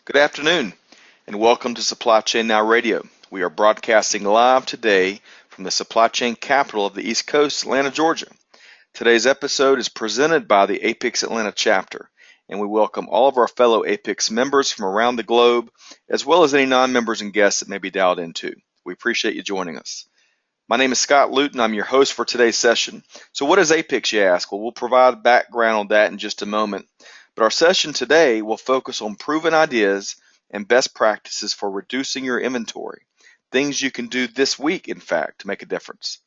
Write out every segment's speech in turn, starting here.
Good afternoon, and welcome to Supply Chain Now Radio. We are broadcasting live today from the supply chain capital of the East Coast, Atlanta, Georgia. Today's episode is presented by the APICS Atlanta chapter, and we welcome all of our fellow APICS members from around the globe, as well as any non-members and guests that may be dialed in too. We appreciate you joining us. My name is Scott Luton. I'm your host for today's session. So what is APICS, you ask? Well, we'll provide background on that in just a moment. But our session today will focus on proven ideas and best practices for reducing your inventory, things you can do this week, in fact, to make a difference.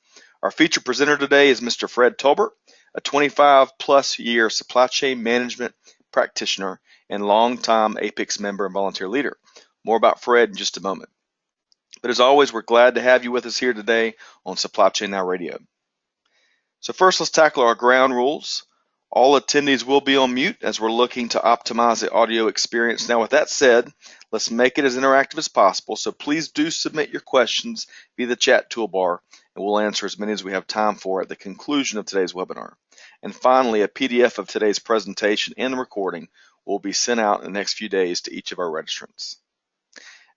Our featured presenter today is Mr. Fred Tolbert, a 25-plus year supply chain management practitioner and longtime APICS member and volunteer leader. More about Fred in just a moment. But as always, we're glad to have you with us here today on Supply Chain Now Radio. So first, let's tackle our ground rules. All attendees will be on mute as we're looking to optimize the audio experience. Now, with that said, let's make it as interactive as possible. So please do submit your questions via the chat toolbar, and we'll answer as many as we have time for at the conclusion of today's webinar. And finally, a PDF of today's presentation and the recording will be sent out in the next few days to each of our registrants.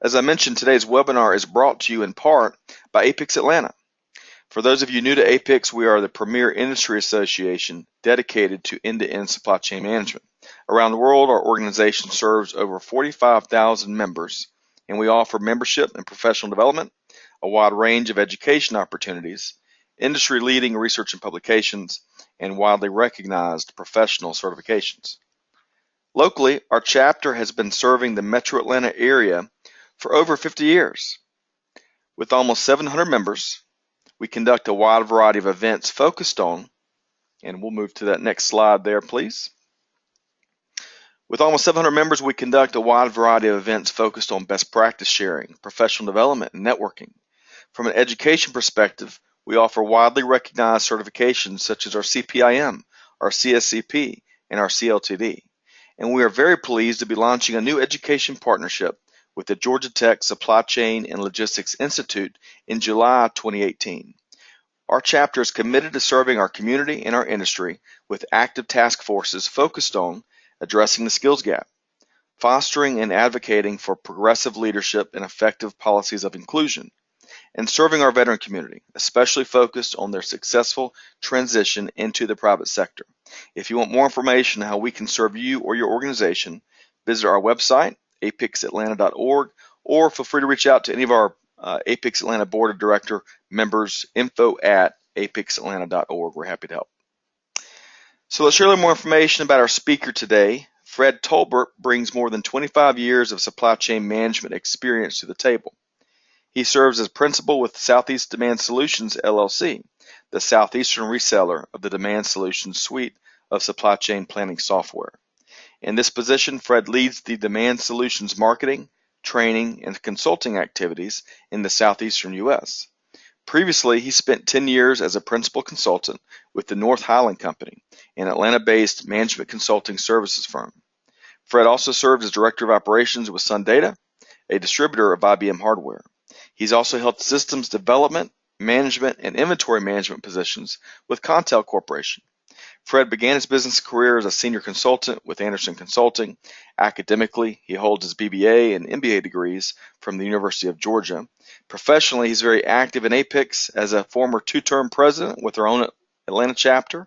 As I mentioned, today's webinar is brought to you in part by APICS Atlanta. For those of you new to APICS, we are the premier industry association dedicated to end-to-end supply chain management. Around the world, our organization serves over 45,000 members, and we offer membership and professional development, a wide range of education opportunities, industry-leading research and publications, and widely recognized professional certifications. Locally, our chapter has been serving the Metro Atlanta area for over 50 years. With almost 700 members, we conduct a wide variety of events focused on, and we'll move to that next slide there, please. With almost 700 members, we conduct a wide variety of events focused on best practice sharing, professional development, and networking. From an education perspective, we offer widely recognized certifications such as our CPIM, our CSCP, and our CLTD. And we are very pleased to be launching a new education partnership with the Georgia Tech Supply Chain and Logistics Institute in July 2018. Our chapter is committed to serving our community and our industry with active task forces focused on addressing the skills gap, fostering and advocating for progressive leadership and effective policies of inclusion, and serving our veteran community, especially focused on their successful transition into the private sector. If you want more information on how we can serve you or your organization, visit our website, apicsatlanta.org, or feel free to reach out to any of our APICS Atlanta Board of Director members, info@apicsatlanta.org. We're happy to help. So let's share a little more information about our speaker today. Fred Tolbert brings more than 25 years of supply chain management experience to the table. He serves as principal with Southeast Demand Solutions, LLC, the Southeastern reseller of the Demand Solutions suite of supply chain planning software. In this position, Fred leads the Demand Solutions marketing, training, and consulting activities in the southeastern U.S. Previously, he spent 10 years as a principal consultant with the North Highland Company, an Atlanta-based management consulting services firm. Fred also served as Director of Operations with SunData, a distributor of IBM hardware. He's also held systems development, management, and inventory management positions with Contel Corporation. Fred began his business career as a senior consultant with Anderson Consulting. Academically, he holds his BBA and MBA degrees from the University of Georgia. Professionally, he's very active in APICS as a former two-term president with our own Atlanta chapter.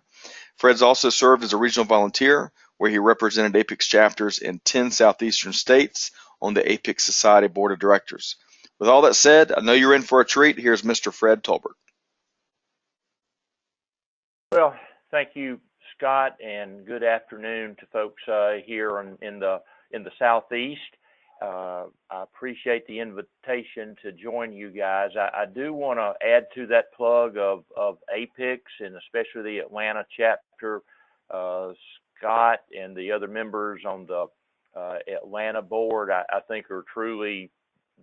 Fred's also served as a regional volunteer, where he represented APICS chapters in 10 southeastern states on the APICS Society Board of Directors. With all that said, I know you're in for a treat. Here's Mr. Fred Tolbert. Well, thank you, Scott, and good afternoon to folks here in the Southeast. I appreciate the invitation to join you guys. I do want to add to that plug of APICS and especially the Atlanta chapter. Scott and the other members on the Atlanta board, I think, are truly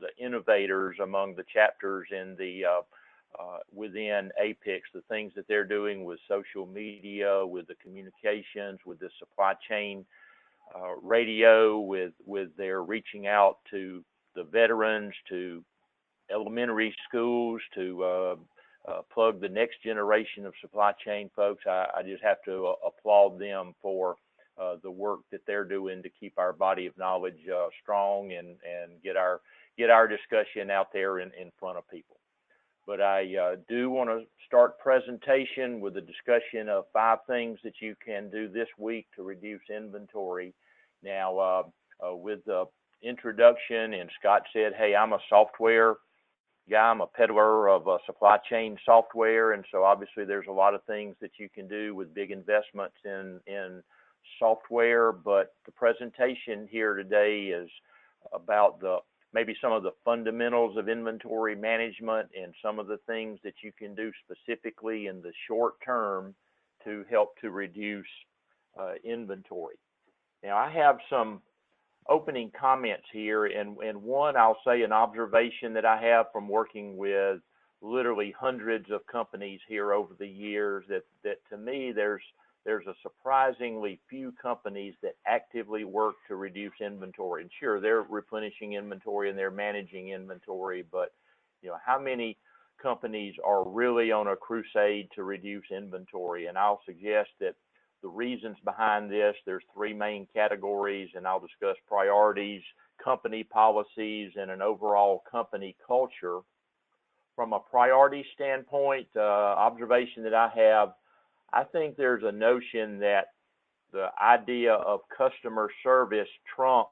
the innovators among the chapters in the within APICS, the things that they're doing with social media, with the communications, with the supply chain radio, with their reaching out to the veterans, to elementary schools, to plug the next generation of supply chain folks. I just have to applaud them for the work that they're doing to keep our body of knowledge strong and get our discussion out there in front of people. But I do want to start presentation with a discussion of 5 things that you can do this week to reduce inventory. Now, with the introduction, and Scott said, hey, I'm a software guy, I'm a peddler of supply chain software, and so obviously there's a lot of things that you can do with big investments in software, but the presentation here today is about maybe some of the fundamentals of inventory management and some of the things that you can do specifically in the short term to help to reduce inventory. Now, I have some opening comments here, and one, I'll say an observation that I have from working with literally hundreds of companies here over the years, that to me there's a surprisingly few companies that actively work to reduce inventory. And sure, they're replenishing inventory and they're managing inventory, but how many companies are really on a crusade to reduce inventory? And I'll suggest that the reasons behind this, there's 3 main categories, and I'll discuss priorities, company policies, and an overall company culture. From a priority standpoint, observation that I have, I think there's a notion that the idea of customer service trumps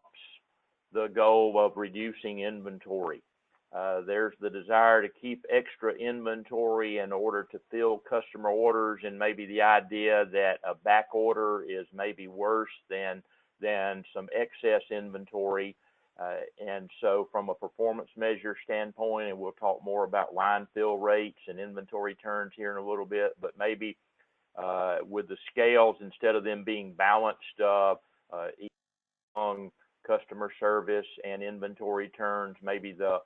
the goal of reducing inventory. There's the desire to keep extra inventory in order to fill customer orders, and maybe the idea that a back order is maybe worse than some excess inventory. And so from a performance measure standpoint, and we'll talk more about line fill rates and inventory turns here in a little bit, but maybe with the scales, instead of them being balanced among customer service and inventory turns, maybe the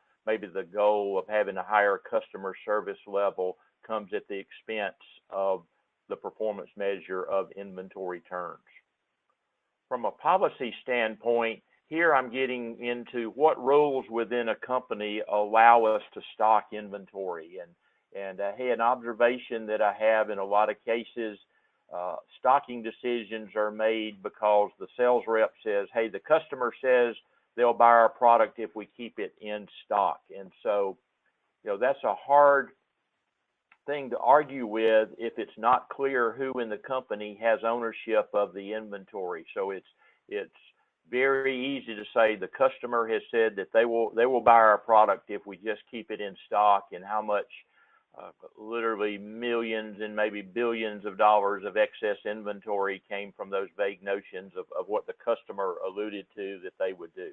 goal of having a higher customer service level comes at the expense of the performance measure of inventory turns. From a policy standpoint, here I'm getting into what rules within a company allow us to stock inventory. And hey, an observation that I have in a lot of cases, stocking decisions are made because the sales rep says, hey, the customer says they'll buy our product if we keep it in stock. And so, that's a hard thing to argue with if it's not clear who in the company has ownership of the inventory. So it's very easy to say the customer has said that they will buy our product if we just keep it in stock, and how much literally millions and maybe billions of dollars of excess inventory came from those vague notions of what the customer alluded to that they would do.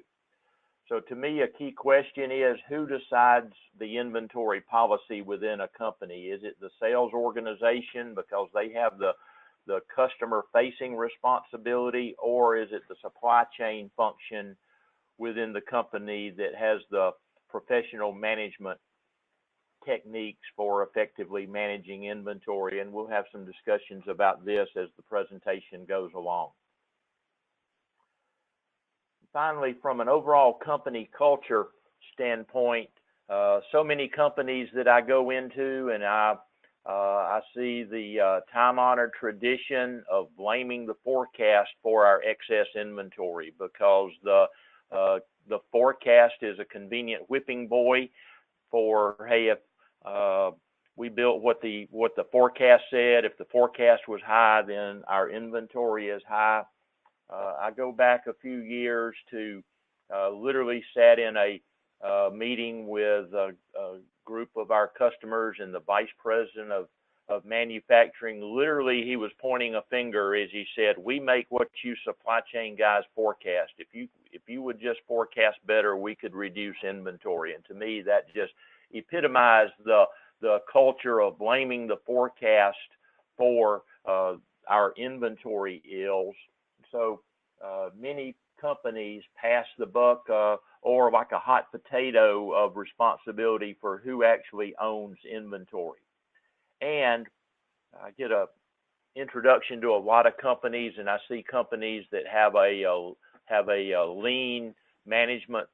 So to me, a key question is, who decides the inventory policy within a company? Is it the sales organization because they have the customer-facing responsibility, or is it the supply chain function within the company that has the professional management techniques for effectively managing inventory? And we'll have some discussions about this as the presentation goes along. Finally, from an overall company culture standpoint, so many companies that I go into, and I see the time-honored tradition of blaming the forecast for our excess inventory, because the forecast is a convenient whipping boy for, hey, if we built what the forecast said, if the forecast was high, then our inventory is high. I go back a few years to literally sat in a meeting with a group of our customers, and the vice president of manufacturing, literally he was pointing a finger as he said, we make what you supply chain guys forecast. If you would just forecast better, we could reduce inventory. And to me, that just epitomized the culture of blaming the forecast for our inventory ills. So many companies pass the buck or like a hot potato of responsibility for who actually owns inventory. And I get a introduction to a lot of companies, and I see companies that have a lean management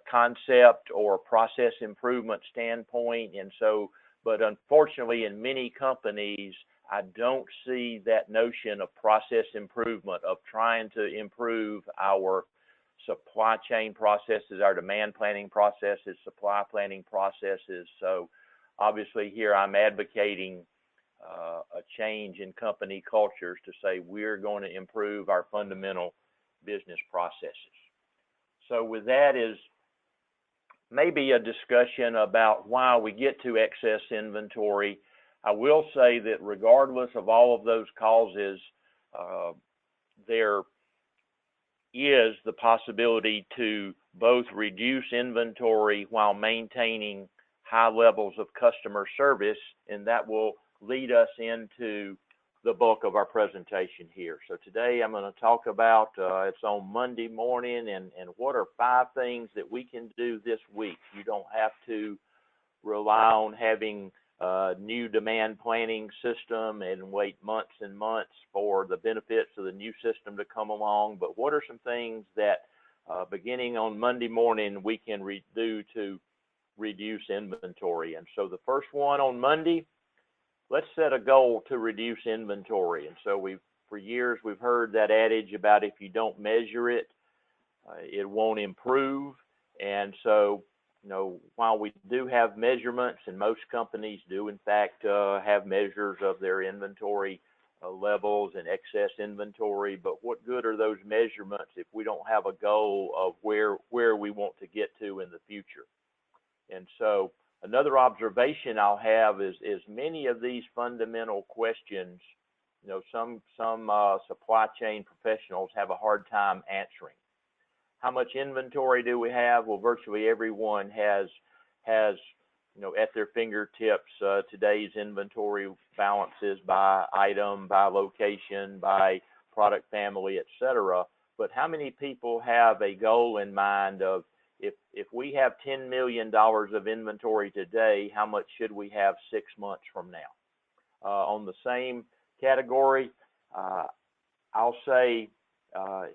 concept or process improvement standpoint. And so, but unfortunately in many companies, I don't see that notion of process improvement, of trying to improve our supply chain processes, our demand planning processes, supply planning processes. So obviously here I'm advocating a change in company cultures to say we're going to improve our fundamental business processes. So with that is maybe a discussion about why we get to excess inventory. I will say that regardless of all of those causes, there is the possibility to both reduce inventory while maintaining high levels of customer service, and that will lead us into the bulk of our presentation here. So today I'm going to talk about, it's on Monday morning, and what are 5 things that we can do this week. You don't have to rely on having a new demand planning system and wait months and months for the benefits of the new system to come along, but what are some things that beginning on Monday morning we can do to reduce inventory? And so the first one on Monday, let's set a goal to reduce inventory. And so for years we've heard that adage about if you don't measure it, it won't improve. And so, you know, while we do have measurements, and most companies do in fact have measures of their inventory levels and excess inventory, but what good are those measurements if we don't have a goal of where we want to get to in the future? And so another observation I'll have is many of these fundamental questions, you know, some supply chain professionals have a hard time answering. How much inventory do we have? Well, virtually everyone has you know, at their fingertips today's inventory balances by item, by location, by product family, etc. But how many people have a goal in mind of if we have $10 million of inventory today, how much should we have 6 months from now? On the same category, I'll say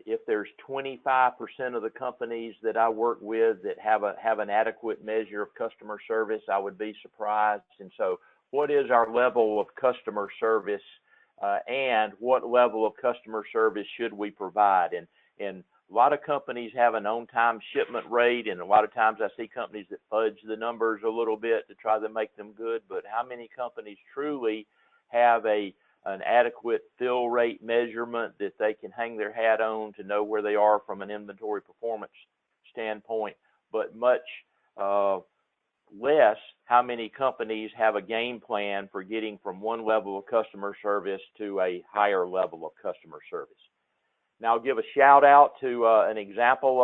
if there's 25% of the companies that I work with that have an adequate measure of customer service, I would be surprised. And so what is our level of customer service and what level of customer service should we provide? And a lot of companies have an on-time shipment rate, and a lot of times I see companies that fudge the numbers a little bit to try to make them good, but how many companies truly have an adequate fill rate measurement that they can hang their hat on to know where they are from an inventory performance standpoint, but much less how many companies have a game plan for getting from one level of customer service to a higher level of customer service. Now I'll give a shout out to an example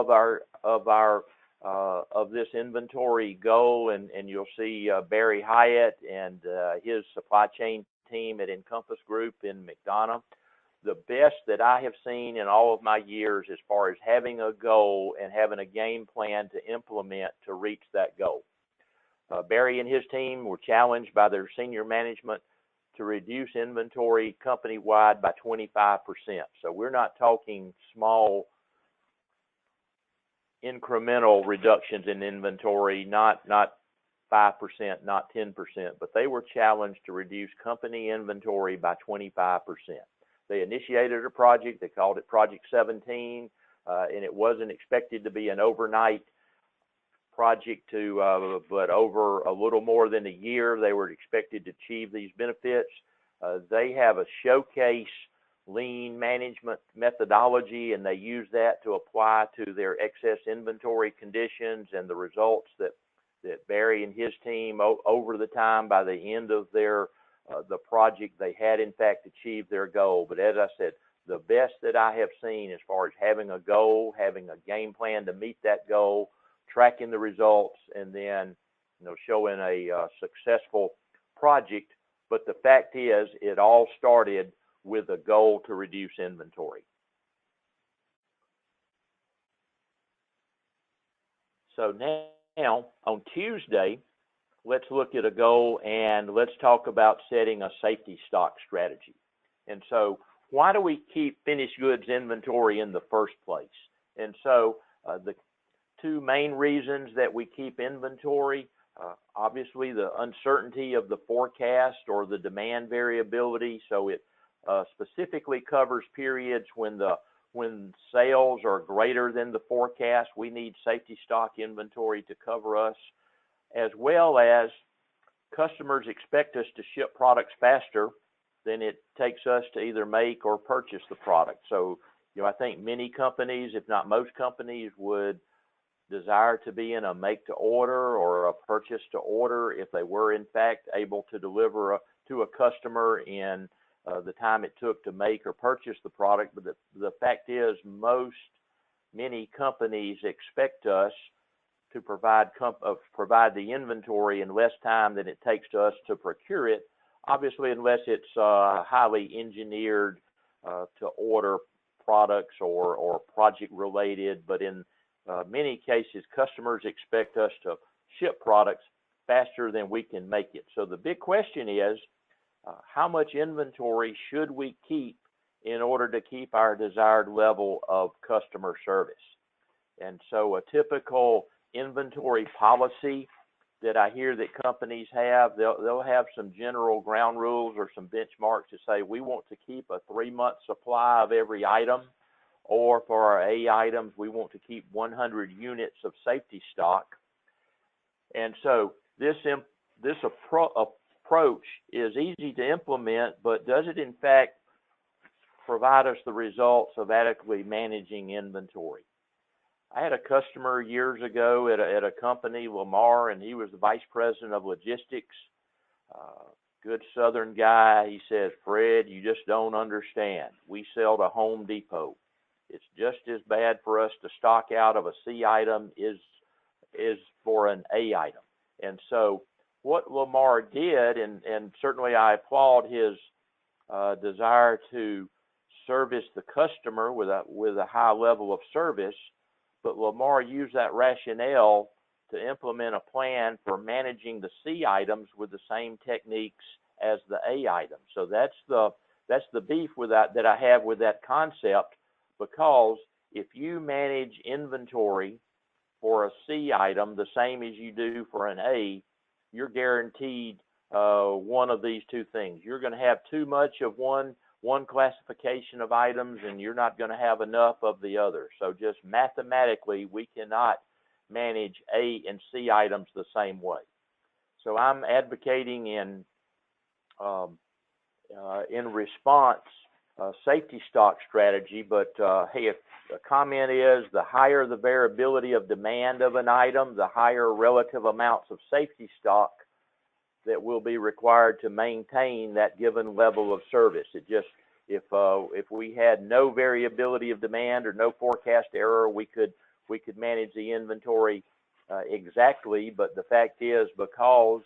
of this inventory goal, and you'll see Barry Hyatt and his supply chain team at Encompass Group in McDonough. The best that I have seen in all of my years as far as having a goal and having a game plan to implement to reach that goal. Barry and his team were challenged by their senior management to reduce inventory company-wide by 25%. So we're not talking small incremental reductions in inventory, not 5%, not 10%, but they were challenged to reduce company inventory by 25%. They initiated a project, they called it Project 17, and it wasn't expected to be an overnight project but over a little more than a year, they were expected to achieve these benefits. They have a showcase lean management methodology, and they use that to apply to their excess inventory conditions, and the results that Barry and his team over the time, by the end of their the project, they had in fact achieved their goal. But as I said, the best that I have seen as far as having a goal, having a game plan to meet that goal, tracking the results, and then showing a successful project. But the fact is, it all started with a goal to reduce inventory. So now on Tuesday, let's look at a goal and let's talk about setting a safety stock strategy. And so why do we keep finished goods inventory in the first place? And so the two main reasons that we keep inventory, Obviously, the uncertainty of the forecast or the demand variability, so it specifically covers periods when sales are greater than the forecast. We need safety stock inventory to cover us, as well as customers expect us to ship products faster than it takes us to either make or purchase the product. So, I think many companies, if not most companies, would desire to be in a make to order or a purchase to order if they were in fact able to deliver to a customer in the time it took to make or purchase the product. But the fact is, many companies expect us to provide the inventory in less time than it takes to us to procure it, obviously unless it's highly engineered to order products or project related. But in many cases, customers expect us to ship products faster than we can make it. So the big question is, how much inventory should we keep in order to keep our desired level of customer service? And so a typical inventory policy that I hear that companies have, they'll have some general ground rules or some benchmarks to say we want to keep a 3-month supply of every item, or for our A items, we want to keep 100 units of safety stock. And so this approach is easy to implement, but does it in fact provide us the results of adequately managing inventory? I had a customer years ago at a company, Lamar, and he was the vice president of logistics. Good Southern guy. He said, "Fred, you just don't understand. We sell to Home Depot. It's just as bad for us to stock out of a C item is for an A item." And so what Lamar did, and certainly I applaud his desire to service the customer with a high level of service, but Lamar used that rationale to implement a plan for managing the C items with the same techniques as the A items. So that's the beef with that I have with that concept, because if you manage inventory for a C item the same as you do for an A, you're guaranteed one of these two things. You're going to have too much of one classification of items, and you're not going to have enough of the other. So just mathematically, we cannot manage A and C items the same way. So I'm advocating in response safety stock strategy, but hey, if the comment is the higher the variability of demand of an item, the higher relative amounts of safety stock that will be required to maintain that given level of service. It just, if we had no variability of demand or no forecast error, we could manage the inventory exactly. But the fact is, because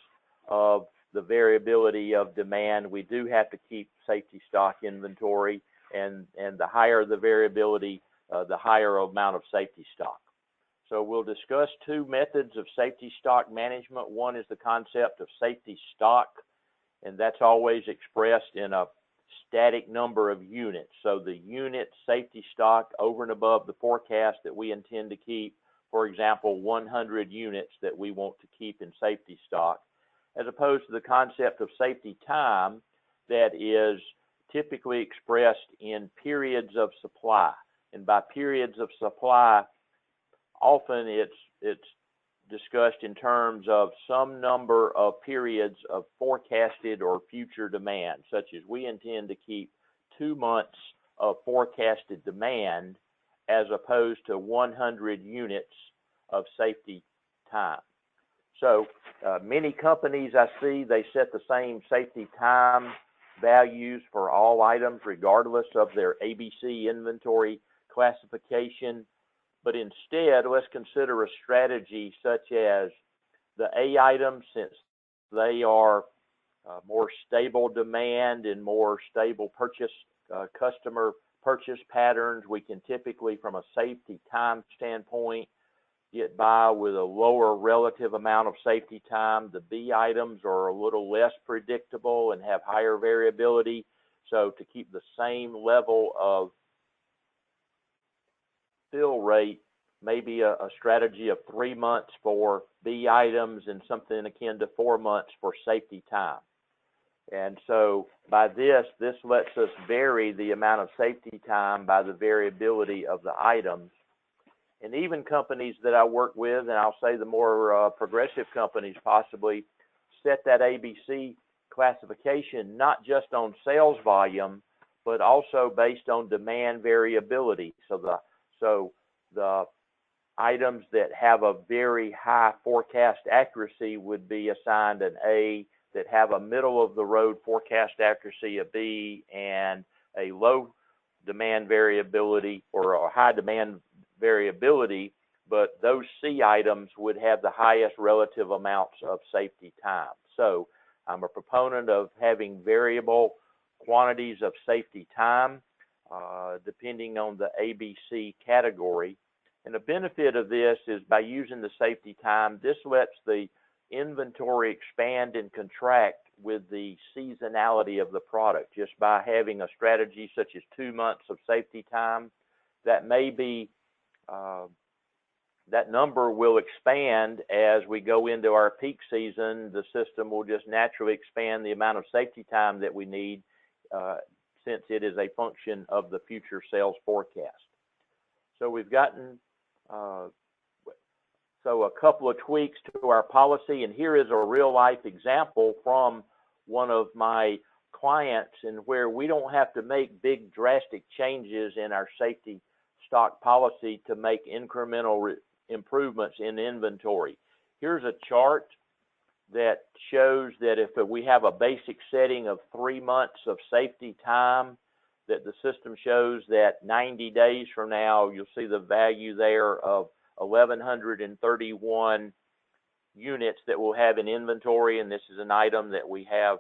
of the variability of demand, we do have to keep safety stock inventory, and the higher the variability, the higher amount of safety stock. So we'll discuss two methods of safety stock management. One is the concept of safety stock, and that's always expressed in a static number of units. So the unit safety stock over and above the forecast that we intend to keep, for example, 100 units that we want to keep in safety stock, as opposed to the concept of safety time that is typically expressed in periods of supply. And by periods of supply, often it's discussed in terms of some number of periods of forecasted or future demand, such as we intend to keep 2 months of forecasted demand as opposed to 100 units of safety time. So many companies I see, they set the same safety time values for all items regardless of their ABC inventory classification. But instead, let's consider a strategy such as the A items, since they are more stable demand and more stable customer purchase patterns. We can typically, from a safety time standpoint, get by with a lower relative amount of safety time. The B items are a little less predictable and have higher variability. So to keep the same level of fill rate maybe a strategy of 3 months for B items and something akin to 4 months for safety time. And so by this lets us vary the amount of safety time by the variability of the items. And even companies that I work with, and I'll say the more progressive companies possibly, set that ABC classification not just on sales volume, but also based on demand variability. So the items that have a very high forecast accuracy would be assigned an A, that have a middle of the road forecast accuracy, a B, and a low demand variability or a high demand variability, but those C items would have the highest relative amounts of safety time. So I'm a proponent of having variable quantities of safety time depending on the ABC category. And the benefit of this is by using the safety time, this lets the inventory expand and contract with the seasonality of the product. Just by having a strategy such as 2 months of safety time, that may be that number will expand as we go into our peak season. The system will just naturally expand the amount of safety time that we need since it is a function of the future sales forecast. So we've gotten so a couple of tweaks to our policy, and here is a real-life example from one of my clients, and where we don't have to make big drastic changes in our safety stock policy to make incremental improvements in inventory. Here's a chart that shows that if we have a basic setting of 3 months of safety time, that the system shows that 90 days from now, you'll see the value there of 1,131 units that we'll have in inventory, and this is an item that we have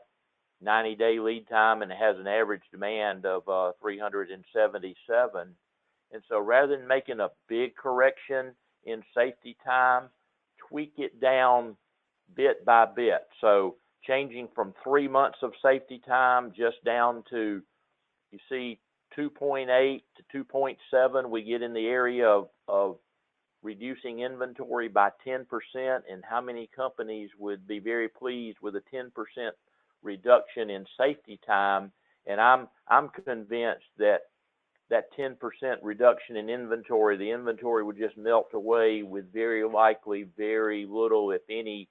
90-day lead time, and it has an average demand of 377. And so rather than making a big correction in safety time, tweak it down bit by bit. So changing from 3 months of safety time just down to, you see, 2.8 to 2.7, we get in the area of reducing inventory by 10%, and how many companies would be very pleased with a 10% reduction in safety time? And I'm convinced that 10% reduction in inventory, the inventory would just melt away with very likely very little, if any,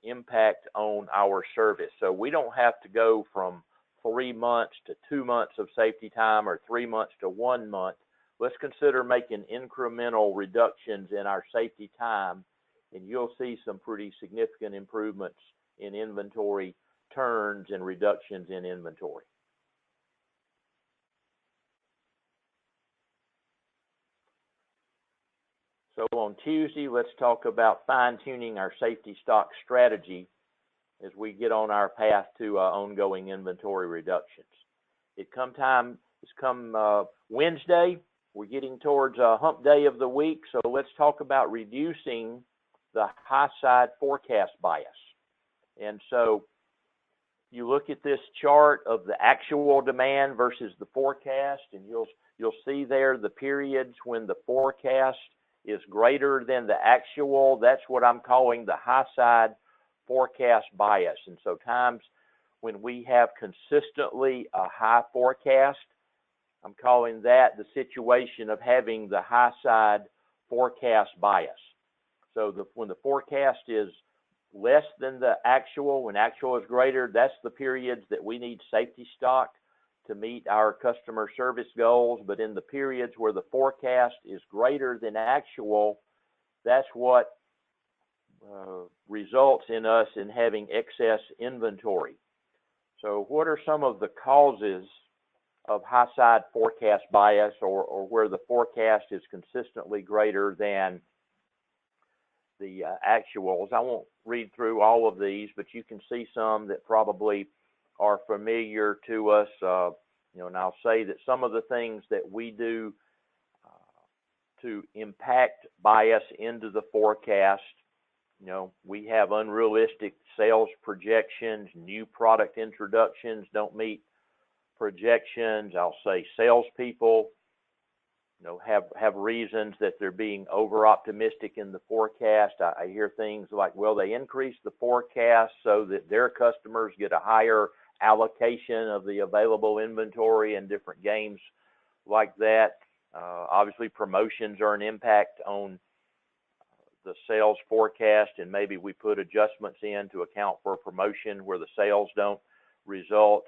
impact on our service. So we don't have to go from 3 months to 2 months of safety time or 3 months to 1 month. Let's consider making incremental reductions in our safety time, and you'll see some pretty significant improvements in inventory turns and reductions in inventory. So on Tuesday, let's talk about fine-tuning our safety stock strategy as we get on our path to ongoing inventory reductions. It's come Wednesday. We're getting towards hump day of the week, so let's talk about reducing the high side forecast bias. And so you look at this chart of the actual demand versus the forecast, and you'll see there the periods when the forecast is greater than the actual. That's what I'm calling the high side forecast bias. And so times when we have consistently a high forecast, I'm calling that the situation of having the high side forecast bias. So when the forecast is less than the actual, when actual is greater, that's the periods that we need safety stock to meet our customer service goals. But in the periods where the forecast is greater than actual, that's what results in us in having excess inventory. So what are some of the causes of high side forecast bias, or where the forecast is consistently greater than the actuals? I won't read through all of these, but you can see some that probably are familiar to us. And I'll say that some of the things that we do to impact bias into the forecast, we have unrealistic sales projections, new product introductions don't meet projections. I'll say salespeople have reasons that they're being over optimistic in the forecast. I hear things like, well, they increased the forecast so that their customers get a higher allocation of the available inventory and different games like that. Obviously, promotions are an impact on the sales forecast, and maybe we put adjustments in to account for a promotion where the sales don't result.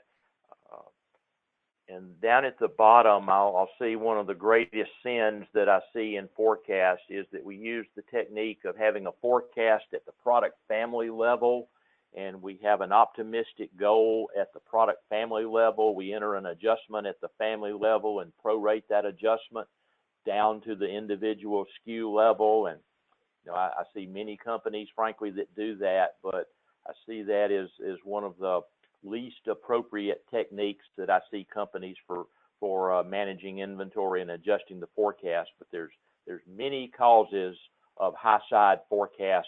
And down at the bottom, I'll see one of the greatest sins that I see in forecast is that we use the technique of having a forecast at the product family level, and we have an optimistic goal at the product family level. We enter an adjustment at the family level and prorate that adjustment down to the individual SKU level. And I see many companies, frankly, that do that, but I see that as one of the least appropriate techniques that I see companies for managing inventory and adjusting the forecast. But there's many causes of high side forecast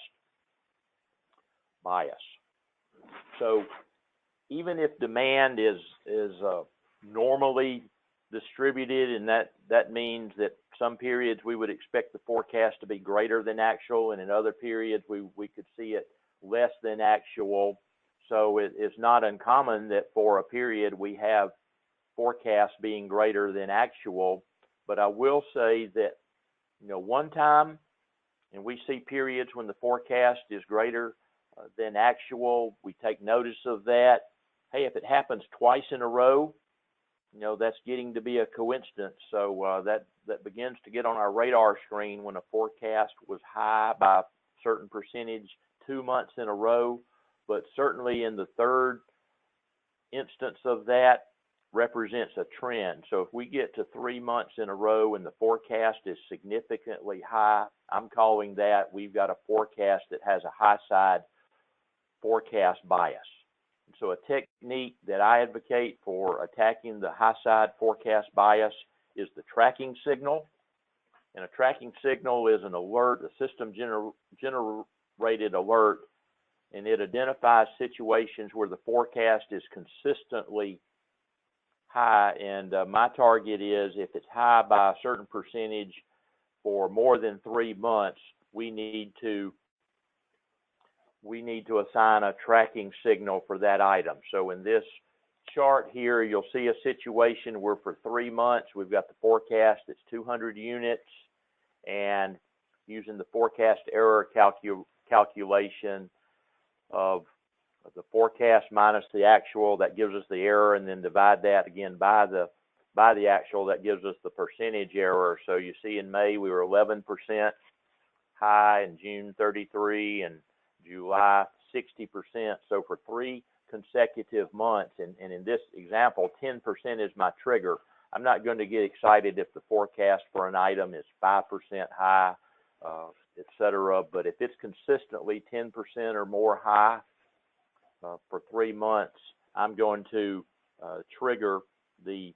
bias. So even if demand is normally distributed, and that means that some periods we would expect the forecast to be greater than actual, and in other periods we could see it less than actual. So it's not uncommon that for a period we have forecasts being greater than actual. But I will say that, one time, and we see periods when the forecast is greater than actual, we take notice of that. Hey, if it happens twice in a row, that's getting to be a coincidence. So that begins to get on our radar screen when a forecast was high by a certain percentage 2 months in a row. But certainly in the third instance of that represents a trend. So if we get to 3 months in a row and the forecast is significantly high, I'm calling that we've got a forecast that has a high side forecast bias. So a technique that I advocate for attacking the high side forecast bias is the tracking signal. And a tracking signal is an alert, a system generated alert, and it identifies situations where the forecast is consistently high. And my target is, if it's high by a certain percentage for more than 3 months, we need to assign a tracking signal for that item. So in this chart here, you'll see a situation where for 3 months we've got the forecast that's 200 units, and using the forecast error calculation of the forecast minus the actual, that gives us the error, and then divide that again by the actual, that gives us the percentage error. So you see in May we were 11% high, in June 33%, and July 60%. So for 3 consecutive months, and in this example 10% is my trigger. I'm not going to get excited if the forecast for an item is 5% high, etc. But if it's consistently 10% or more high for 3 months, I'm going to trigger the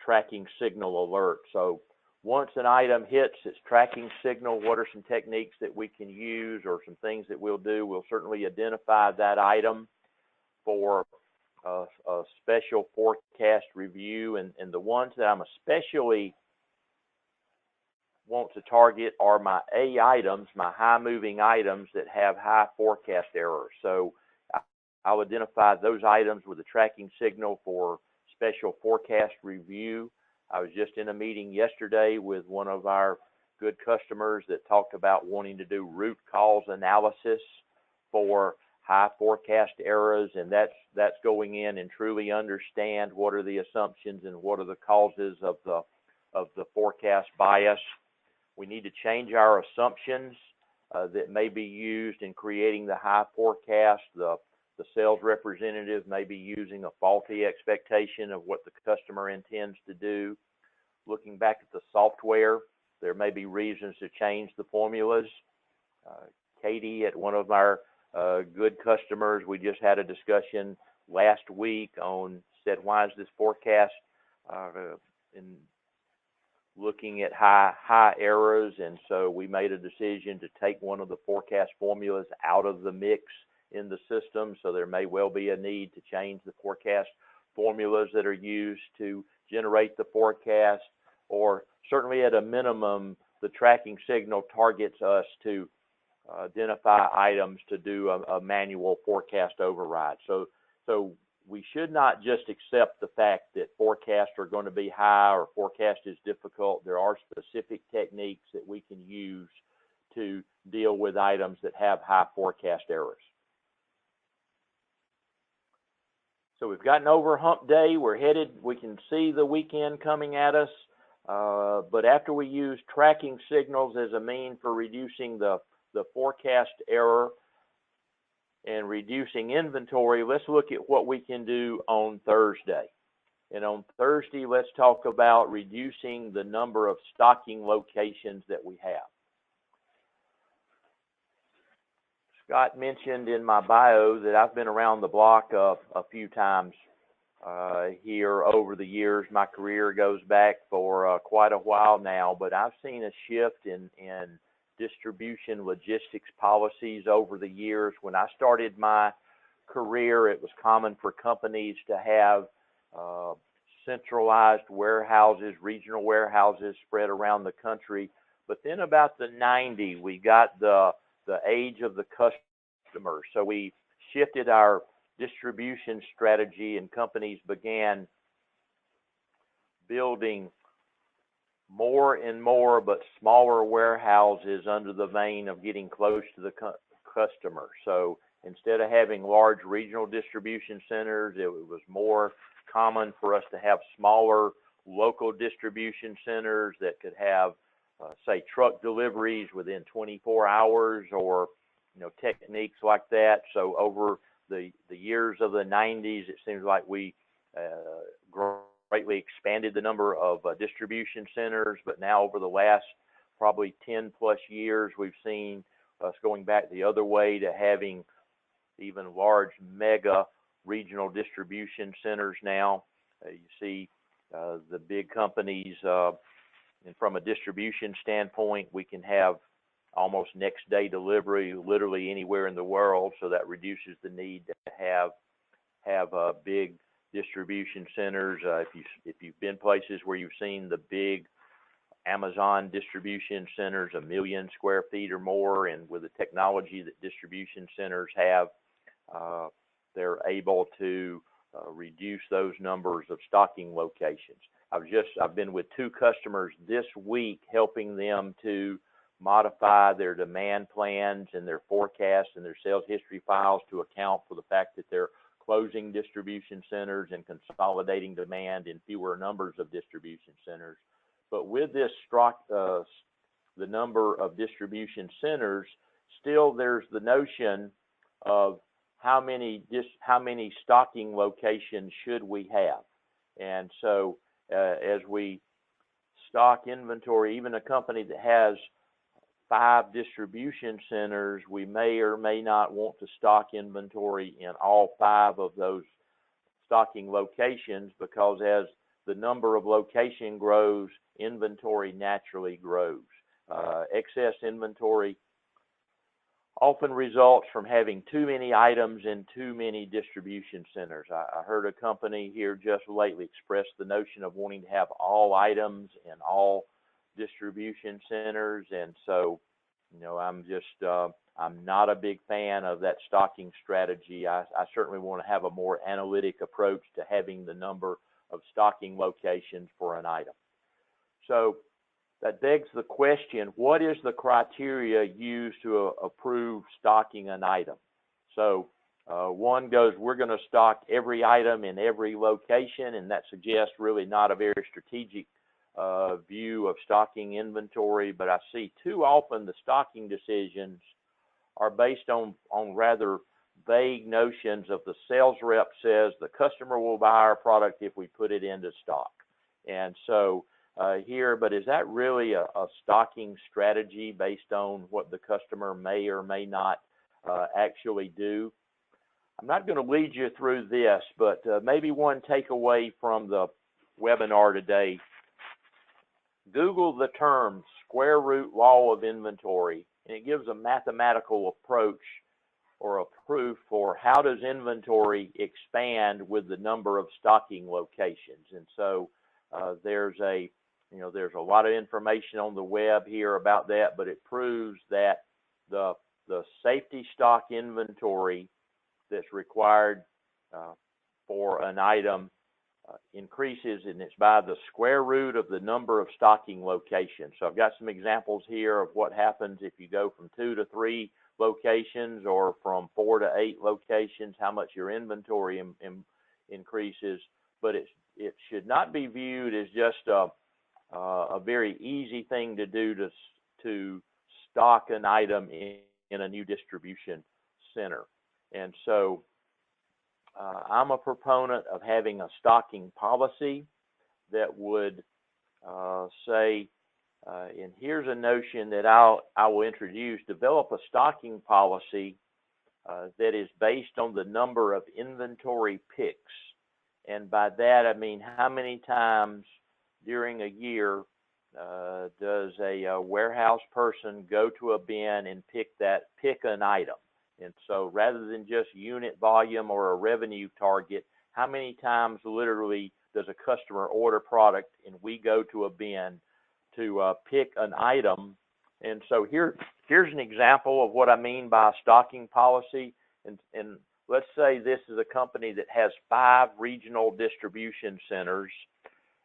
tracking signal alert. So once an item hits its tracking signal, what are some techniques that we can use, or some things that we'll do? We'll certainly identify that item for a special forecast review, and the ones that I'm especially want to target are my A items, my high moving items that have high forecast errors. So I'll identify those items with a tracking signal for special forecast review. I was just in a meeting yesterday with one of our good customers that talked about wanting to do root cause analysis for high forecast errors, and that's going in and truly understand what are the assumptions and what are the causes of the forecast bias. We need to change our assumptions that may be used in creating the high forecast. The sales representative may be using a faulty expectation of what the customer intends to do. Looking back at the software, there may be reasons to change the formulas. Katie, at one of our good customers, we just had a discussion last week on, said, why is this forecast in looking at high errors? And so we made a decision to take one of the forecast formulas out of the mix in the system. So there may well be a need to change the forecast formulas that are used to generate the forecast. or certainly at a minimum, the tracking signal targets us to identify items to do a manual forecast override. So we should not just accept the fact that forecasts are going to be high or forecast is difficult. There are specific techniques that we can use to deal with items that have high forecast errors. So we've gotten over hump day. We can see the weekend coming at us. But after we use tracking signals as a mean for reducing the forecast error and reducing inventory, let's look at what we can do on Thursday. And on Thursday, let's talk about reducing the number of stocking locations that we have. Scott mentioned in my bio that I've been around the block a few times here over the years. My career goes back for quite a while now, but I've seen a shift in distribution logistics policies over the years. When I started my career, it was common for companies to have centralized warehouses, regional warehouses spread around the country. But then about the 90s, we got the age of the customer. So we shifted our distribution strategy, and companies began building more and more but smaller warehouses under the vein of getting close to the customer. So instead of having large regional distribution centers, it was more common for us to have smaller local distribution centers that could have say truck deliveries within 24 hours, or techniques like that. So over the years of the 90s, it seems like we greatly expanded the number of distribution centers, but now over the last probably 10 plus years, we've seen us going back the other way to having even large mega regional distribution centers now. You see the big companies, and from a distribution standpoint, we can have almost next day delivery literally anywhere in the world, so that reduces the need to have big distribution centers. If you've been places where you've seen the big Amazon distribution centers, 1 million square feet or more, and with the technology that distribution centers have, they're able to reduce those numbers of stocking locations. I've been with 2 customers this week, helping them to modify their demand plans and their forecasts and their sales history files to account for the fact that they're closing distribution centers and consolidating demand in fewer numbers of distribution centers. But with this the number of distribution centers, still there's the notion of how many stocking locations should we have. And so as we stock inventory, even a company that has 5 distribution centers, we may or may not want to stock inventory in all 5 of those stocking locations, because as the number of location grows, inventory naturally grows. Excess inventory often results from having too many items in too many distribution centers. I heard a company here just lately express the notion of wanting to have all items in all distribution centers, and so I'm not a big fan of that stocking strategy. I certainly want to have a more analytic approach to having the number of stocking locations for an item. So that begs the question, what is the criteria used to approve stocking an item? So one goes, we're going to stock every item in every location, and that suggests really not a very strategic view of stocking inventory. But I see too often the stocking decisions are based on rather vague notions of the sales rep says the customer will buy our product if we put it into stock. And so but is that really a stocking strategy based on what the customer may or may not actually do? I'm not going to lead you through this, but maybe one takeaway from the webinar today: Google the term square root law of inventory, and it gives a mathematical approach or a proof for how does inventory expand with the number of stocking locations. And so there's a You know, there's a lot of information on the web here about that, but it proves that the safety stock inventory that's required for an item increases, and it's by the square root of the number of stocking locations. So I've got some examples here of what happens if you go from 2 to 3 locations or from 4 to 8 locations, how much your inventory increases. But it should not be viewed as just a very easy thing to do to stock an item in a new distribution center. And so I'm a proponent of having a stocking policy that would say, and here's a notion that I will introduce: develop a stocking policy that is based on the number of inventory picks. And by that, I mean how many times during a year does a warehouse person go to a bin and pick an item. And so rather than just unit volume or a revenue target, how many times literally does a customer order product and we go to a bin to pick an item? And so here's an example of what I mean by a stocking policy. And let's say this is a company that has 5 regional distribution centers.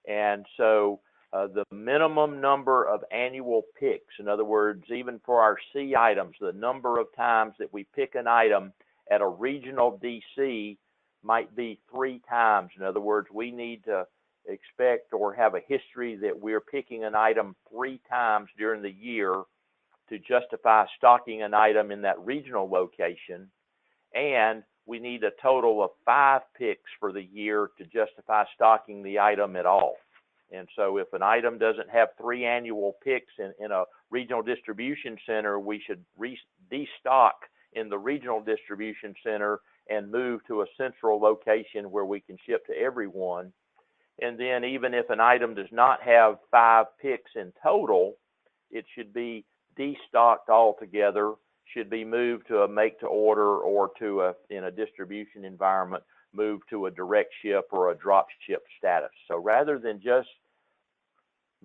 And so the minimum number of annual picks, in other words, even for our C items, the number of times that we pick an item at a regional DC might be 3 times. In other words, we need to expect or have a history that we're picking an item 3 times during the year to justify stocking an item in that regional location. And we need a total of 5 picks for the year to justify stocking the item at all. And so if an item doesn't have 3 annual picks in a regional distribution center, we should destock in the regional distribution center and move to a central location where we can ship to everyone. And then even if an item does not have 5 picks in total, it should be destocked altogether, should be moved to a make to order, or to in a distribution environment, move to a direct ship or a drop ship status. So rather than just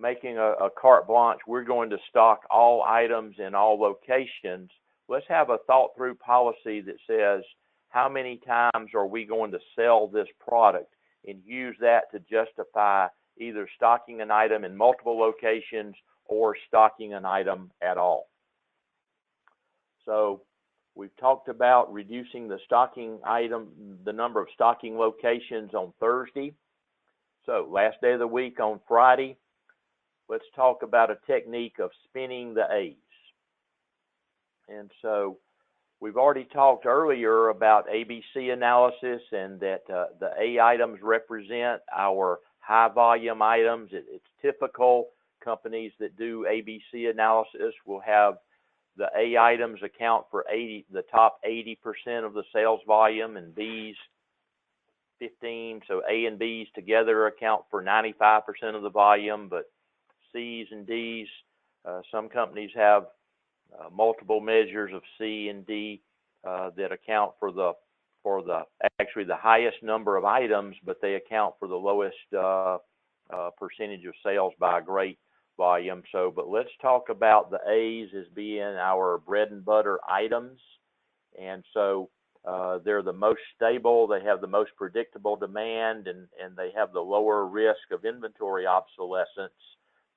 making a carte blanche, we're going to stock all items in all locations, let's have a thought through policy that says how many times are we going to sell this product, and use that to justify either stocking an item in multiple locations or stocking an item at all. So we've talked about reducing the number of stocking locations on Thursday. So last day of the week on Friday, let's talk about a technique of spinning the A's. And so we've already talked earlier about ABC analysis, and that the A items represent our high volume items. It's typical. Companies that do ABC analysis will have the A items account for the top 80% of the sales volume, and B's 15. So A and B's together account for 95% of the volume, but C's and D's, some companies have multiple measures of C and D that account for actually the highest number of items, but they account for the lowest percentage of sales by a great volume. So, but let's talk about the A's as being our bread and butter items. And so they're the most stable, they have the most predictable demand, and they have the lower risk of inventory obsolescence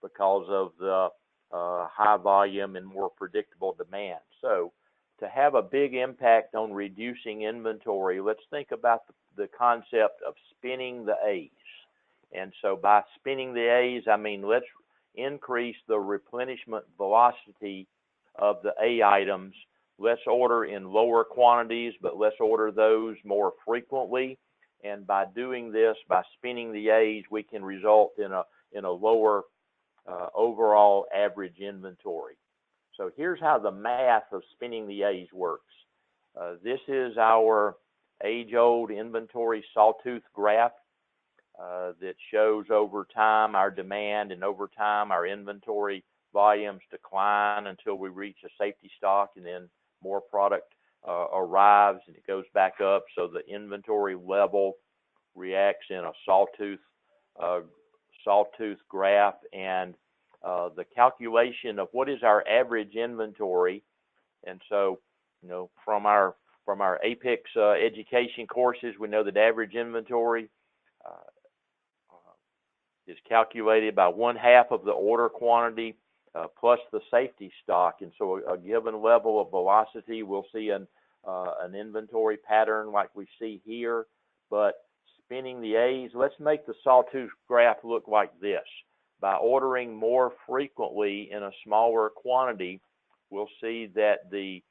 because of the high volume and more predictable demand. So to have a big impact on reducing inventory, let's think about the concept of spinning the A's. And so by spinning the A's, I mean let's increase the replenishment velocity of the A items. Let's order in lower quantities, but let's order those more frequently. And by doing this, by spinning the A's, we can result in a lower overall average inventory. So here's how the math of spinning the A's works. This is our age-old inventory sawtooth graph that shows over time our demand, and over time our inventory volumes decline until we reach a safety stock, and then more product arrives and it goes back up. So the inventory level reacts in a sawtooth sawtooth graph and the calculation of what is our average inventory. And so, from our APICS education courses, we know that average inventory is calculated by 1/2 of the order quantity plus the safety stock. And so a given level of velocity, we'll see an inventory pattern like we see here. But spinning the A's, let's make the sawtooth graph look like this. By ordering more frequently in a smaller quantity, we'll see that the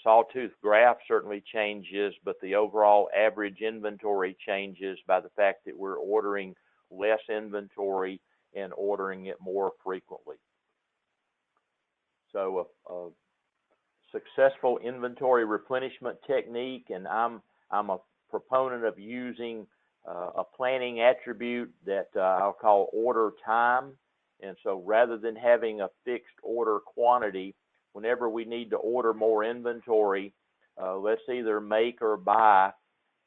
sawtooth graph certainly changes, but the overall average inventory changes by the fact that we're ordering less inventory and ordering it more frequently. So a successful inventory replenishment technique, and I'm a proponent of using a planning attribute that I'll call order time. And so rather than having a fixed order quantity, whenever we need to order more inventory, let's either make or buy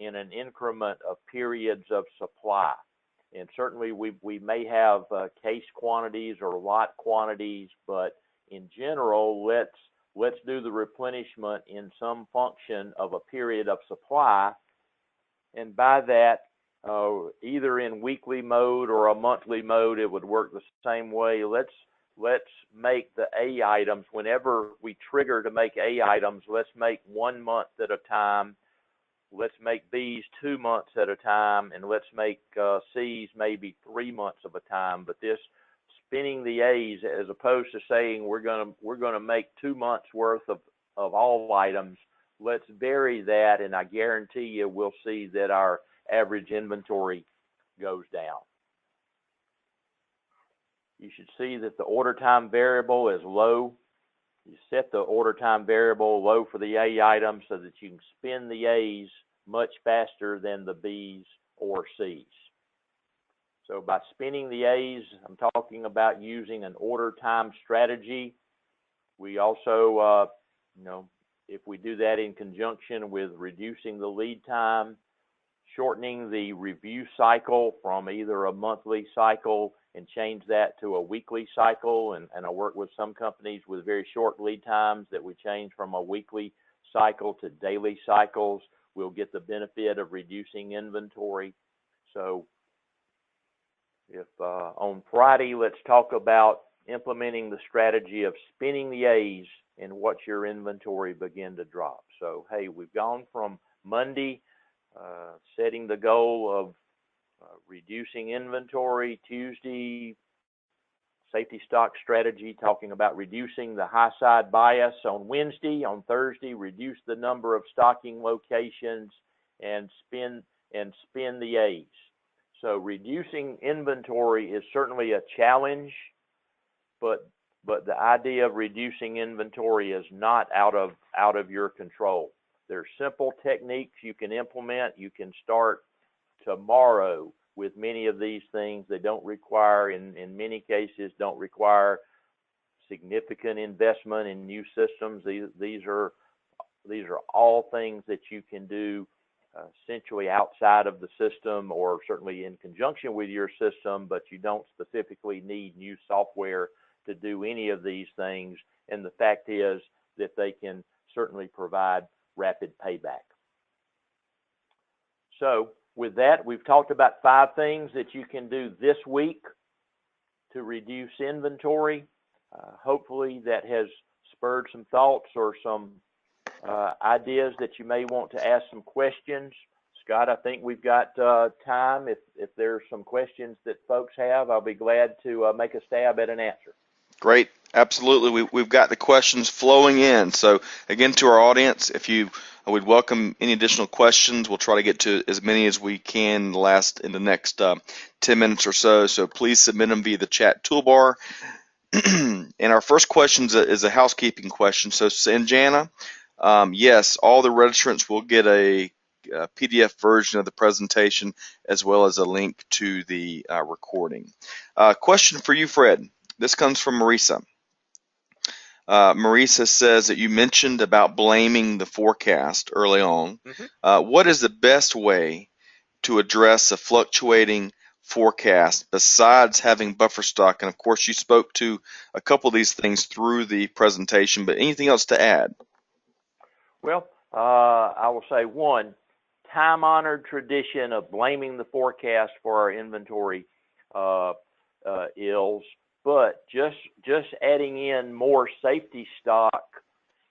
in an increment of periods of supply. And certainly we may have case quantities or lot quantities, but in general, let's do the replenishment in some function of a period of supply. And by that, either in weekly mode or a monthly mode, it would work the same way. Let's make the A items, whenever we trigger to make A items, let's make 1 month at a time. Let's make B's 2 months at a time, and let's make C's maybe 3 months of a time. But this spinning the A's, as opposed to saying we're gonna make 2 months worth of all items, let's vary that, and I guarantee you we'll see that our average inventory goes down. You should see that the order time variable is low. You set the order time variable low for the A items so that you can spin the A's much faster than the B's or C's. So by spinning the A's, I'm talking about using an order time strategy. We also, if we do that in conjunction with reducing the lead time, shortening the review cycle from either a monthly cycle and change that to a weekly cycle. And I work with some companies with very short lead times that we change from a weekly cycle to daily cycles. We'll get the benefit of reducing inventory. So if on Friday, let's talk about implementing the strategy of spinning the A's and watch your inventory begin to drop. So, hey, we've gone from Monday, setting the goal of reducing inventory. Tuesday, safety stock strategy, talking about reducing the high side bias. On Wednesday, on Thursday, reduce the number of stocking locations and spin the A's. So reducing inventory is certainly a challenge, but the idea of reducing inventory is not out of your control. There's simple techniques you can implement. You can start tomorrow with many of these things. They don't require, in many cases, don't require significant investment in new systems. These are all things that you can do essentially outside of the system, or certainly in conjunction with your system, but you don't specifically need new software to do any of these things. And the fact is that they can certainly provide rapid payback. So with that, we've talked about 5 things that you can do this week to reduce inventory. Hopefully that has spurred some thoughts or some ideas that you may want to ask some questions. Scott, I think we've got time. If there's some questions that folks have, I'll be glad to make a stab at an answer. Great. Absolutely. We've got the questions flowing in. So again, to our audience, if you would welcome any additional questions, we'll try to get to as many as we can in the next 10 minutes or so. So please submit them via the chat toolbar. And our first question is a housekeeping question. So Sanjana, yes, all the registrants will get a PDF version of the presentation as well as a link to the recording. Question for you, Fred. This comes from Marisa. Marisa says that you mentioned about blaming the forecast early on. Mm-hmm. What is the best way to address a fluctuating forecast besides having buffer stock? And of course, you spoke to a couple of these things through the presentation, but anything else to add? Well, I will say one, time-honored tradition of blaming the forecast for our inventory ills, but just adding in more safety stock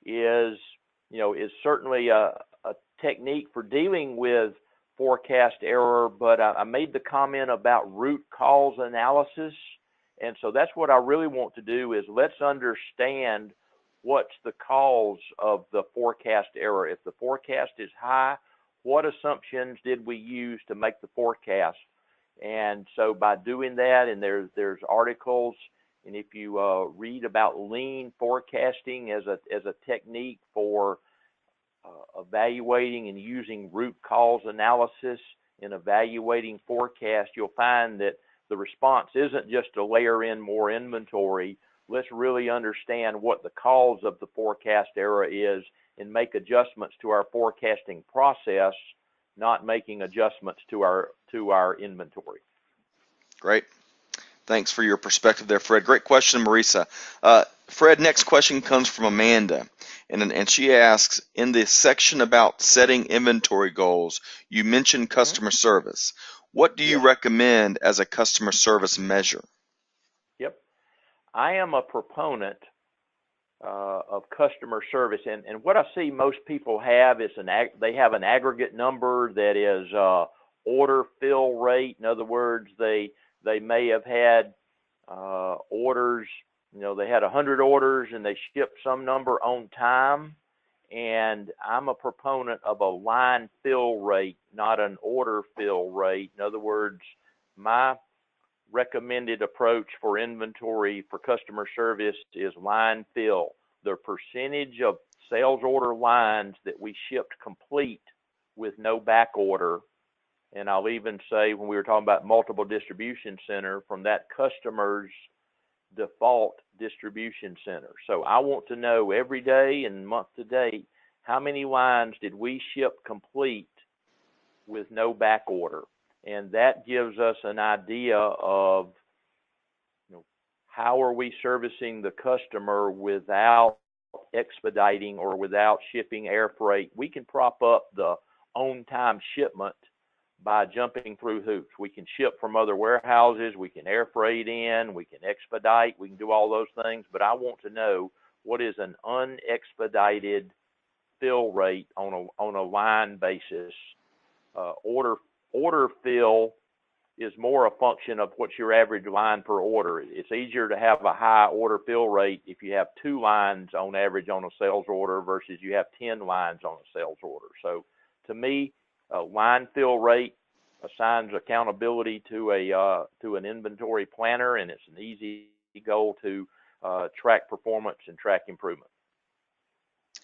is certainly a technique for dealing with forecast error. But I made the comment about root cause analysis, and so that's what I really want to do is let's understand what's the cause of the forecast error. If the forecast is high, what assumptions did we use to make the forecast? And so by doing that, and there's articles, and if you read about lean forecasting as a technique for evaluating and using root cause analysis in evaluating forecast, you'll find that the response isn't just to layer in more inventory. Let's really understand what the cause of the forecast error is and make adjustments to our forecasting process, not making adjustments to our inventory. Great. Thanks for your perspective there, Fred. Great question, Marisa. Fred, next question comes from Amanda, and she asks, in the section about setting inventory goals, you mentioned customer service. What do you recommend as a customer service measure? Yep. I am a proponent of customer service, and what I see most people have is they have an aggregate number that is order fill rate. In other words, they may have had orders, they had 100 orders and they shipped some number on time. And I'm a proponent of a line fill rate, not an order fill rate. In other words, my recommended approach for inventory for customer service is line fill. The percentage of sales order lines that we shipped complete with no back order. And I'll even say, when we were talking about multiple distribution center, from that customer's default distribution center. So I want to know every day and month to date, how many lines did we ship complete with no back order? And that gives us an idea of how are we servicing the customer without expediting or without shipping air freight. We can prop up the on-time shipment by jumping through hoops. We can ship from other warehouses, we can air freight in, we can expedite, we can do all those things, but I want to know what is an unexpedited fill rate on a line basis. Order fill is more a function of what's your average line per order. It's easier to have a high order fill rate if you have 2 lines on average on a sales order versus you have 10 lines on a sales order. So to me, line fill rate assigns accountability to an inventory planner, and it's an easy goal to track performance and track improvement.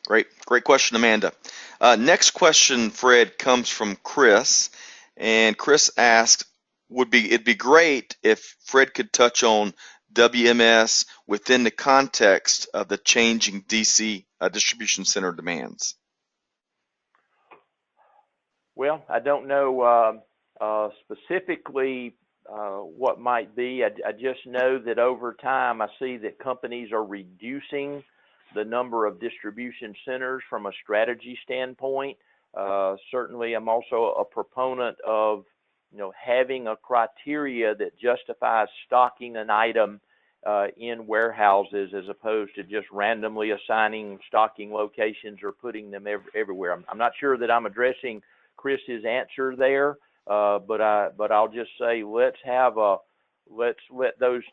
Great question, Amanda. Next question, Fred, comes from Chris, and Chris asks, it'd be great if Fred could touch on WMS within the context of the changing DC distribution center demands. Well, I don't know specifically what might be. I just know that over time I see that companies are reducing the number of distribution centers from a strategy standpoint. Certainly, I'm also a proponent of having a criteria that justifies stocking an item in warehouses as opposed to just randomly assigning stocking locations or putting them everywhere. I'm not sure that I'm addressing Chris's answer there, but I'll just say let's let those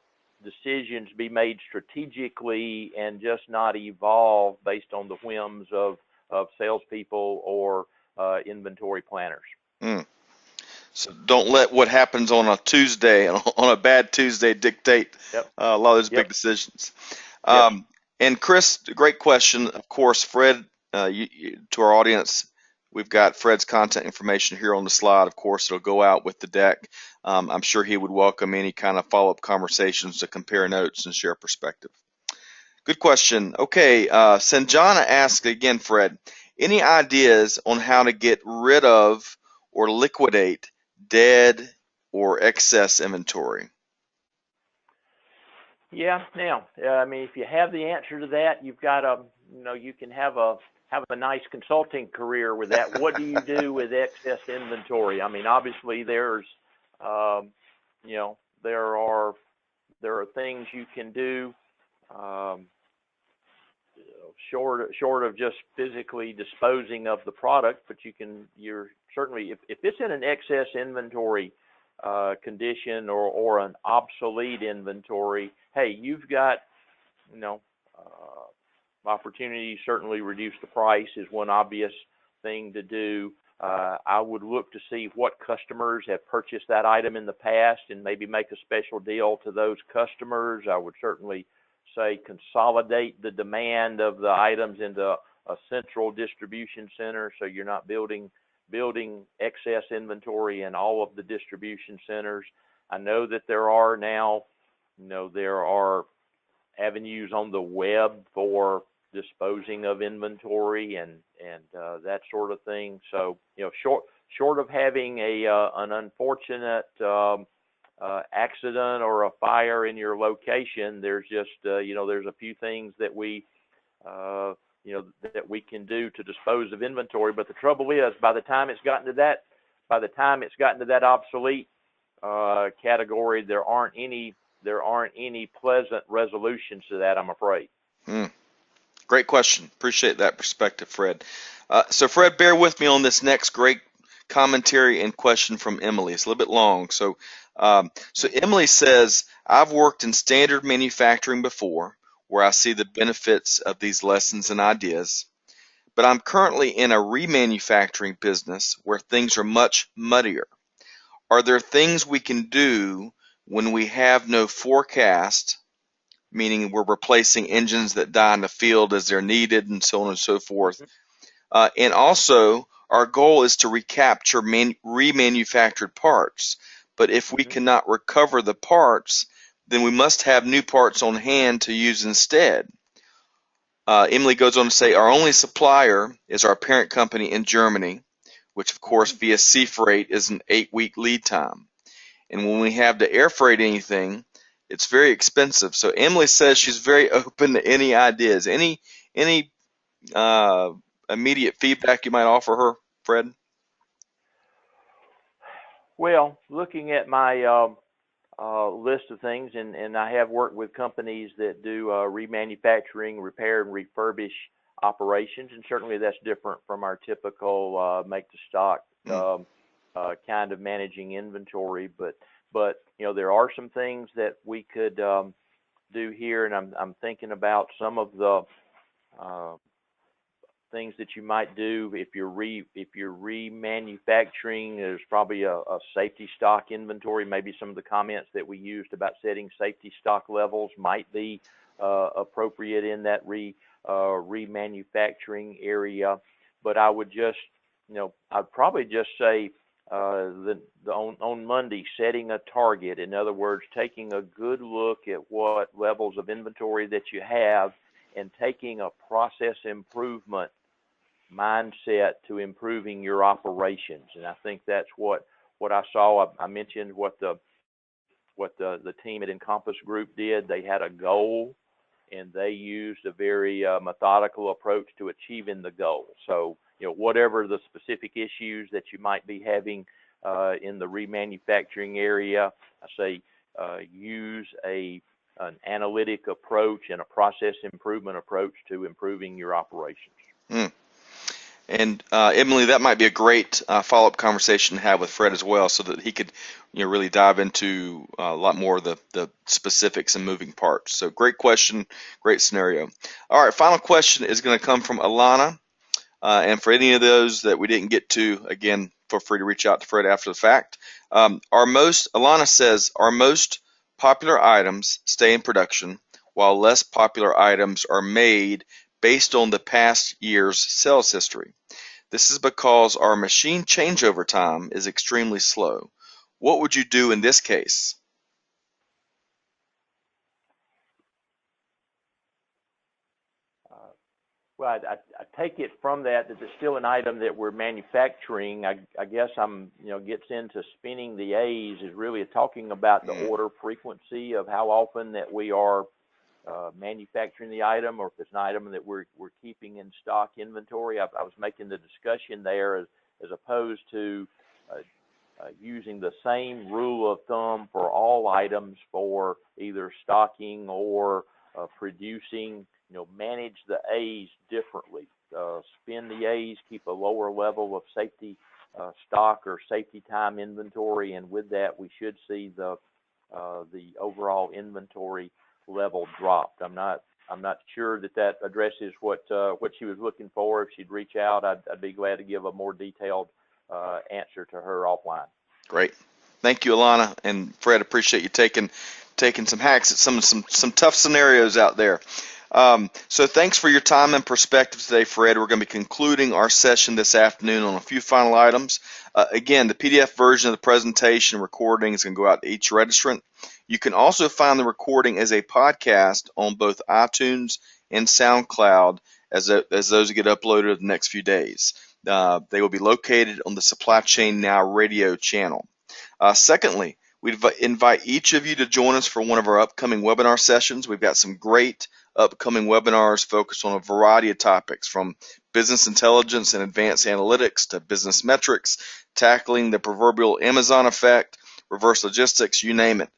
decisions be made strategically and just not evolve based on the whims of salespeople or inventory planners. So don't let what happens on a Tuesday, on a bad Tuesday, dictate a lot of those big decisions. And Chris, great question. Of course, Fred, to our audience, we've got Fred's contact information here on the slide. Of course, it'll go out with the deck. I'm sure he would welcome any kind of follow-up conversations to compare notes and share perspective. Good question. Okay, Sanjana asked again, Fred, any ideas on how to get rid of or liquidate dead or excess inventory? Yeah. Now, I mean, if you have the answer to that, you've got a, you can have a nice consulting career with that. What do you do with excess inventory? I mean, obviously there's, you know, there are things you can do, short of just physically disposing of the product, but you're certainly, if it's in an excess inventory condition or an obsolete inventory, hey, you've got, opportunity. Certainly reduce the price is one obvious thing to do. I would look to see what customers have purchased that item in the past and maybe make a special deal to those customers. I would certainly say consolidate the demand of the items into a central distribution center, so you're not building excess inventory in all of the distribution centers. I know that there are now, there are avenues on the web for disposing of inventory and that sort of thing. So, short of having an unfortunate accident or a fire in your location, there's just there's a few things that we that we can do to dispose of inventory. But the trouble is, by the time it's gotten to that obsolete category, there aren't any pleasant resolutions to that, I'm afraid. Great question. Appreciate that perspective, Fred. So Fred, bear with me on this next great commentary and question from Emily. It's a little bit long. So Emily says, I've worked in standard manufacturing before, where I see the benefits of these lessons and ideas, but I'm currently in a remanufacturing business where things are much muddier. Are there things we can do when we have no forecast, meaning we're replacing engines that die in the field as they're needed and so on and so forth? And also, our goal is to recapture remanufactured parts. But if we cannot recover the parts, then we must have new parts on hand to use instead. Emily goes on to say, our only supplier is our parent company in Germany, which of course via sea freight is an 8-week lead time. And when we have to air freight anything, it's very expensive. So Emily says she's very open to any ideas. Any immediate feedback you might offer her, Fred? Well, looking at my list of things, and I have worked with companies that do remanufacturing, repair, and refurbish operations, and certainly that's different from our typical make-to-stock kind of managing inventory. But there are some things that we could do here, and I'm thinking about some of the things that you might do if you're remanufacturing. There's probably a safety stock inventory. Maybe some of the comments that we used about setting safety stock levels might be appropriate in that remanufacturing area. But I would just, I'd probably just say on Monday, setting a target. In other words, taking a good look at what levels of inventory that you have and taking a process improvement mindset to improving your operations. And I think that's what I saw. I mentioned what the team at Encompass Group did. They had a goal, and they used a very methodical approach to achieving the goal. So, whatever the specific issues that you might be having in the remanufacturing area, I say use an analytic approach and a process improvement approach to improving your operations. And Emily, that might be a great follow-up conversation to have with Fred as well, so that he could, really dive into a lot more of the specifics and moving parts. So great question, great scenario. All right, final question is going to come from Alana. And for any of those that we didn't get to, again, feel free to reach out to Fred after the fact. Alana says, our most popular items stay in production, while less popular items are made based on the past year's sales history. This is because our machine changeover time is extremely slow. What would you do in this case? Well, I take it from that it's still an item that we're manufacturing. I guess gets into spinning the A's is really talking about the order frequency of how often that we are manufacturing the item, or if it's an item that we're keeping in stock inventory. I was making the discussion there as opposed to using the same rule of thumb for all items for either stocking or producing. Manage the A's differently. Spin the A's, keep a lower level of safety stock or safety time inventory, and with that, we should see the overall inventory level dropped. I'm not sure that addresses what she was looking for. If she'd reach out, I'd be glad to give a more detailed answer to her offline. Great. Thank you, Alana. And Fred, appreciate you taking some hacks at some tough scenarios out there. So thanks for your time and perspective today, Fred. We're going to be concluding our session this afternoon on a few final items. Again, the PDF version of the presentation recording is going to go out to each registrant. You can also find the recording as a podcast on both iTunes and SoundCloud as those get uploaded in the next few days. They will be located on the Supply Chain Now radio channel. Secondly, we invite each of you to join us for one of our upcoming webinar sessions. We've got some great upcoming webinars focused on a variety of topics, from business intelligence and advanced analytics to business metrics, tackling the proverbial Amazon effect, reverse logistics, you name it.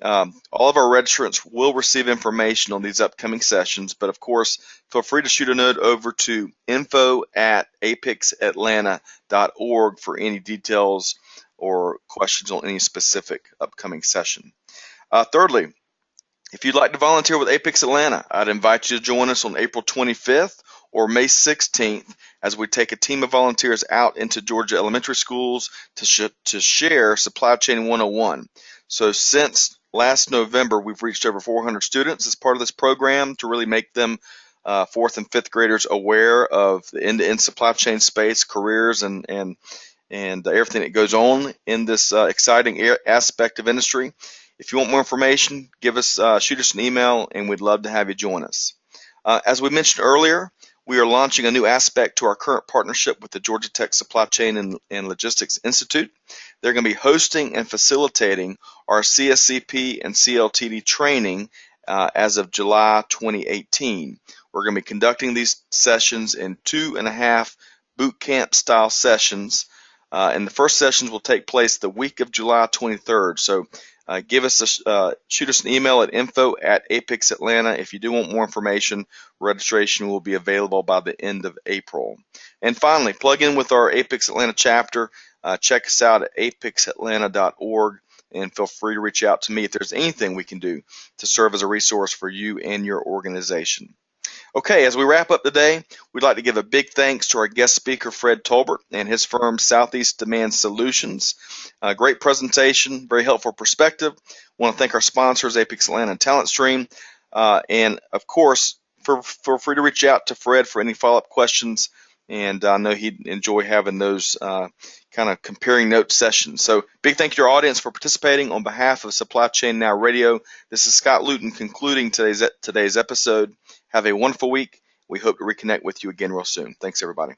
All of our registrants will receive information on these upcoming sessions, but of course, feel free to shoot a note over to info@apicsatlanta.org for any details or questions on any specific upcoming session. Thirdly, if you'd like to volunteer with APICS Atlanta, I'd invite you to join us on April 25th or May 16th as we take a team of volunteers out into Georgia elementary schools to share Supply Chain 101. So since last November, we've reached over 400 students as part of this program to really make them fourth and fifth graders aware of the end-to-end supply chain space, careers, and everything that goes on in this exciting aspect of industry. If you want more information, shoot us an email, and we'd love to have you join us. As we mentioned earlier, we are launching a new aspect to our current partnership with the Georgia Tech Supply Chain and Logistics Institute. They're going to be hosting and facilitating our CSCP and CLTD training as of July 2018. We're going to be conducting these sessions in 2.5 boot camp style sessions, and the first sessions will take place the week of July 23rd. So shoot us an email at info@apicsatlanta. If you do want more information, registration will be available by the end of April. And finally, plug in with our APICS Atlanta chapter. Check us out at apicsatlanta.org, and feel free to reach out to me if there's anything we can do to serve as a resource for you and your organization. Okay, as we wrap up today, we'd like to give a big thanks to our guest speaker, Fred Tolbert, and his firm, Southeast Demand Solutions. Great presentation, very helpful perspective. I want to thank our sponsors, APICS Atlanta and TalentStream. And of course, feel free to reach out to Fred for any follow-up questions. And I know he'd enjoy having those kind of comparing notes sessions. So big thank you to our audience for participating. On behalf of Supply Chain Now Radio, this is Scott Luton concluding today's episode. Have a wonderful week. We hope to reconnect with you again real soon. Thanks, everybody.